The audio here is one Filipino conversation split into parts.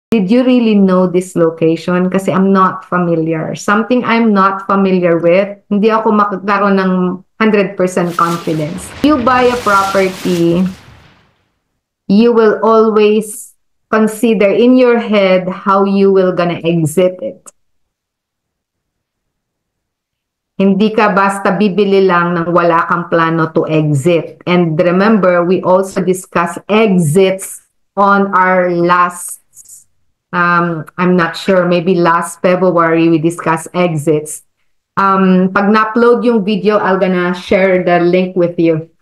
Did you really know this location? Kasi I'm not familiar. Something I'm not familiar with, hindi ako makakaroon ng 100% confidence. You buy a property, you will always consider in your head how you will gonna exit it. Hindi ka basta bibili lang ng wala kang plano to exit. And remember, we also discussed exits on our last I'm not sure, maybe last February, we discussed exits. Pag na-upload yung video, I'm gonna share the link with you.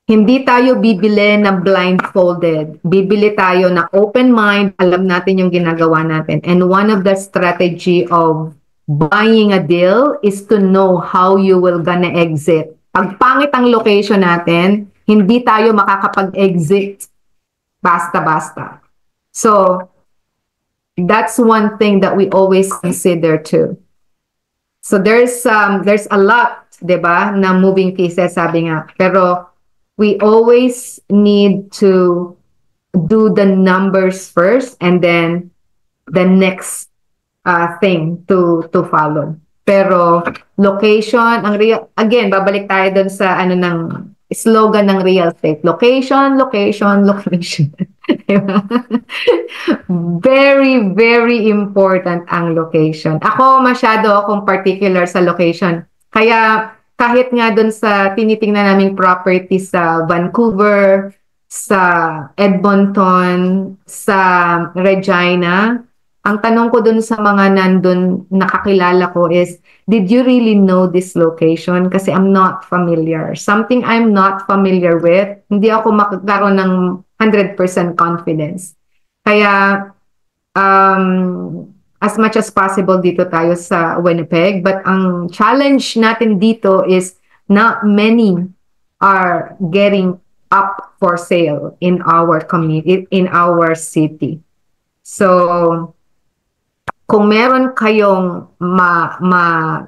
Hindi tayo bibili na blindfolded. Bibili tayo na open mind, alam natin yung ginagawa natin. And one of the strategy of buying a deal is to know how you will gonna exit. Pag pangit ang location natin, hindi tayo makakapag-exit basta-basta. So, that's one thing that we always consider too. So, there's a lot, diba, na moving pieces, sabi nga. Pero, we always need to do the numbers first and then the next thing to follow. Pero, location, again, babalik tayo dun sa ng slogan ng real estate. Location, location, location. Very, very important ang location. Ako, masyado akong particular sa location. Kaya, kahit nga dun sa tinitingnan naming property sa Vancouver, sa Edmonton, sa Regina, ang tanong ko dun sa mga nandun nakakilala ko is, did you really know this location? Kasi I'm not familiar. Something I'm not familiar with, hindi ako makakaroon ng 100% confidence. Kaya, as much as possible dito tayo sa Winnipeg, but ang challenge natin dito is not many are getting up for sale in our community, in our city. So, kung meron kayong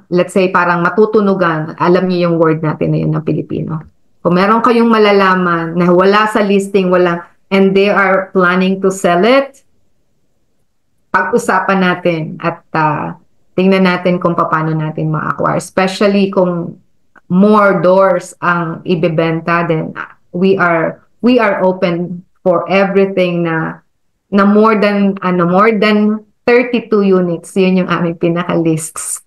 let's say parang matutunugan, alam niyo yung word natin na yun ng Pilipino. Kung meron kayong malalaman na wala sa listing, and they are planning to sell it, pag-usapan natin at tingnan natin kung paano natin ma-acquire. Especially kung more doors ang ibebenta, then we are open for everything na more than 32 units. Yun yung aming pinaka-lists.